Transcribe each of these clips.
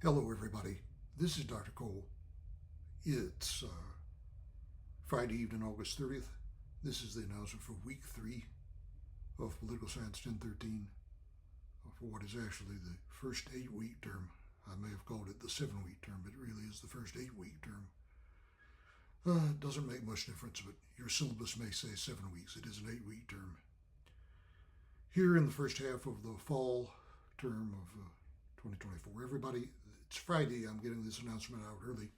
Hello, everybody. This is Dr. Cole. It's Friday evening, August 30th. This is the announcement for week 3 of Political Science 1013 for what is actually the first 8-week term. I may have called it the 7-week term, but it really is the first 8-week term. It doesn't make much difference, but your syllabus may say 7 weeks. It is an 8-week term. Here in the first half of the fall term of 2024, everybody, it's Friday. I'm getting this announcement out early.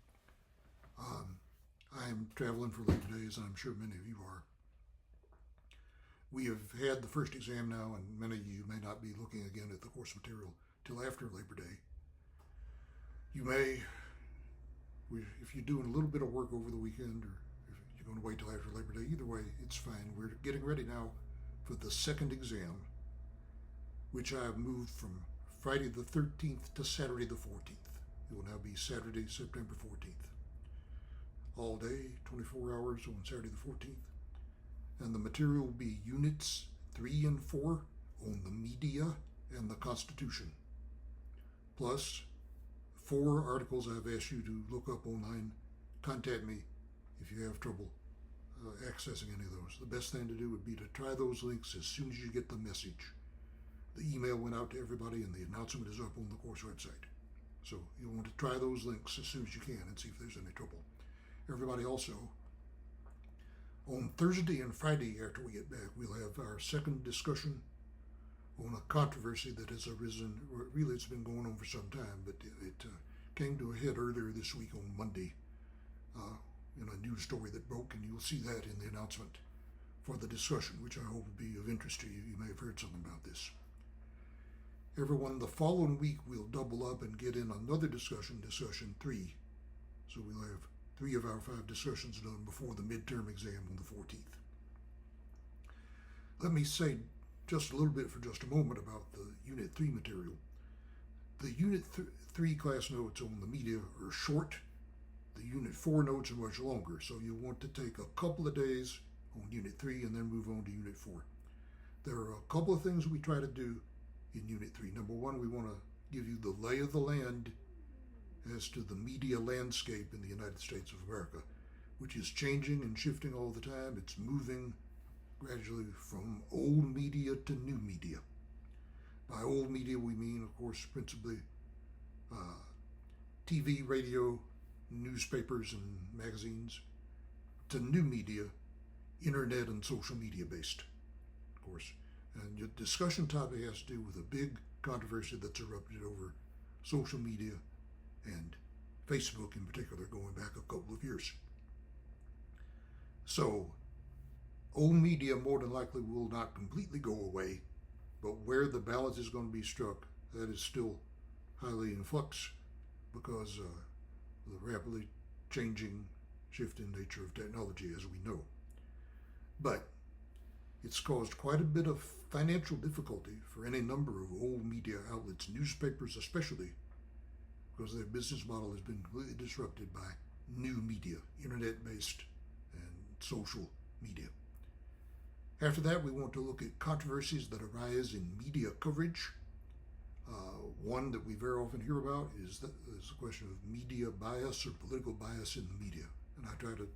I am traveling for Labor Day, as I'm sure many of you are. We have had the first exam now, and many of you may not be looking again at the course material till after Labor Day. You may, if you're doing a little bit of work over the weekend, or if you're going to wait till after Labor Day, either way, it's fine. We're getting ready now for the second exam, which I have moved from Friday the 13th to Saturday the 14th. It will now be Saturday, September 14th. All day, 24 hours on Saturday the 14th. And the material will be Units 3 and 4 on the media and the Constitution. Plus, 4 articles I've asked you to look up online. Contact me if you have trouble accessing any of those. The best thing to do would be to try those links as soon as you get the message. The email went out to everybody and the announcement is up on the course website. So you'll want to try those links as soon as you can and see if there's any trouble. Everybody also, on Thursday and Friday after we get back, we'll have our second discussion on a controversy that has arisen. Really, it's been going on for some time, but it came to a head earlier this week on Monday in a news story that broke, and you'll see that in the announcement for the discussion, which I hope will be of interest to you. You may have heard something about this. Everyone, the following week we'll double up and get in another discussion 3. So we'll have 3 of our 5 discussions done before the midterm exam on the 14th. Let me say just a little bit for just a moment about the Unit 3 material. The Unit 3 class notes on the media are short. The Unit 4 notes are much longer, so you'll want to take a couple of days on Unit 3 and then move on to Unit 4. There are a couple of things we try to do in Unit 3. Number 1, we want to give you the lay of the land as to the media landscape in the United States of America, which is changing and shifting all the time. It's moving gradually from old media to new media. By old media, we mean, of course, principally TV, radio, newspapers, and magazines, to new media, internet and social media based, of course. And your discussion topic has to do with a big controversy that's erupted over social media and Facebook in particular, going back a couple of years. So, old media more than likely will not completely go away, but where the balance is going to be struck, that is still highly in flux because of the rapidly changing, shifting nature of technology, as we know. But it's caused quite a bit of financial difficulty for any number of old media outlets, newspapers especially, because their business model has been completely disrupted by new media, internet-based and social media. After that, we want to look at controversies that arise in media coverage. One that we very often hear about is the question of media bias or political bias in the media. And I try to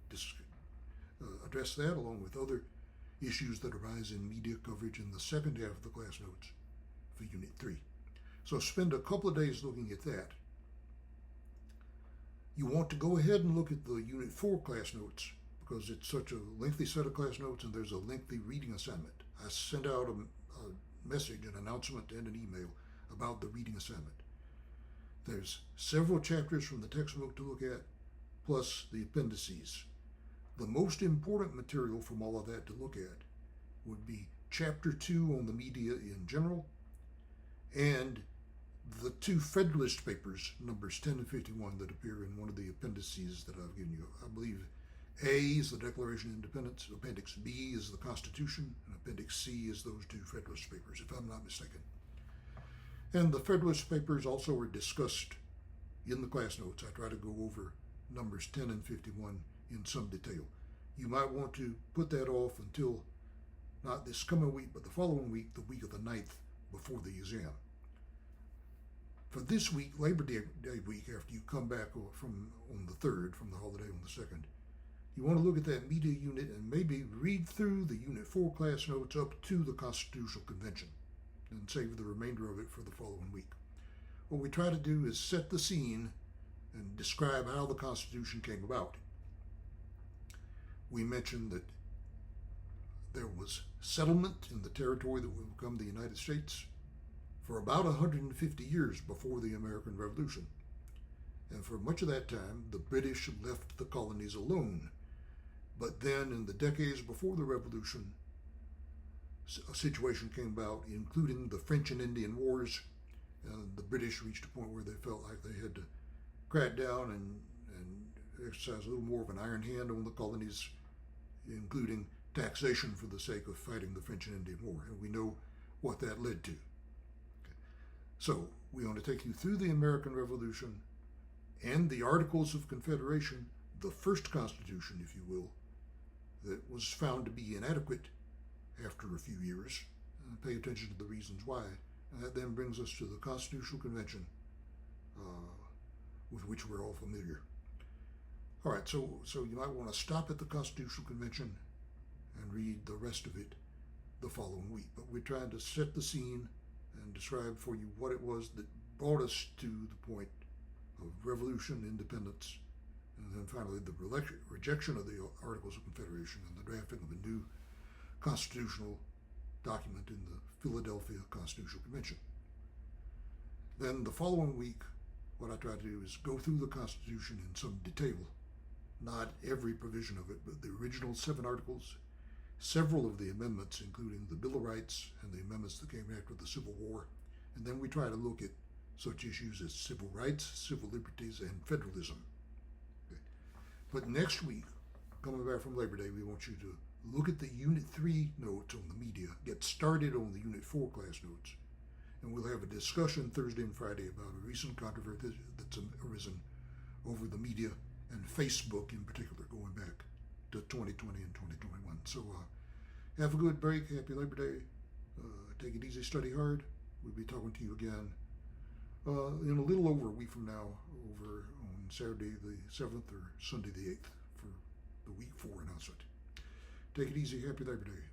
address that along with other issues that arise in media coverage in the second half of the class notes for Unit 3. So spend a couple of days looking at that. You want to go ahead and look at the Unit 4 class notes because it's such a lengthy set of class notes and there's a lengthy reading assignment. I sent out a message, an announcement, and an email about the reading assignment. There's several chapters from the textbook to look at, plus the appendices. The most important material from all of that to look at would be Chapter 2 on the media in general and the 2 Federalist papers, numbers 10 and 51, that appear in one of the appendices that I've given you. I believe A is the Declaration of Independence, Appendix B is the Constitution, and Appendix C is those 2 Federalist papers, if I'm not mistaken. And the Federalist papers also are discussed in the class notes. I try to go over numbers 10 and 51 in some detail. You might want to put that off until not this coming week, but the following week, the week of the 9th, before the exam. For this week, Labor Day week, after you come back from on the 3rd, from the holiday on the 2nd, you want to look at that media unit and maybe read through the Unit 4 class notes up to the Constitutional Convention and save the remainder of it for the following week. What we try to do is set the scene and describe how the Constitution came about. We mentioned that there was settlement in the territory that would become the United States for about 150 years before the American Revolution. And for much of that time, the British left the colonies alone. But then, in the decades before the Revolution, a situation came about, including the French and Indian Wars. The British reached a point where they felt like they had to crack down and exercise a little more of an iron hand on the colonies, including taxation for the sake of fighting the French and Indian War. And we know what that led to. So, we want to take you through the American Revolution and the Articles of Confederation, the first Constitution, if you will, that was found to be inadequate after a few years. Pay attention to the reasons why. And that then brings us to the Constitutional Convention, with which we're all familiar. All right, so you might want to stop at the Constitutional Convention and read the rest of it the following week. But we're trying to set the scene and describe for you what it was that brought us to the point of revolution, independence, and then finally the rejection of the Articles of Confederation and the drafting of a new constitutional document in the Philadelphia Constitutional Convention. Then the following week, what I try to do is go through the Constitution in some detail, not every provision of it, but the original 7 articles, several of the amendments, including the Bill of Rights and the amendments that came after the Civil War, and then we try to look at such issues as civil rights, civil liberties, and federalism. Okay. But next week, coming back from Labor Day, we want you to look at the Unit 3 notes on the media, get started on the Unit 4 class notes, and we'll have a discussion Thursday and Friday about a recent controversy that's arisen over the media and Facebook in particular, going back to 2020 and 2021. So have a good break. Happy Labor Day. Take it easy, study hard. We'll be talking to you again in a little over a week from now, over on Saturday the 7th or Sunday the 8th for the week 4 announcement. Take it easy. Happy Labor Day.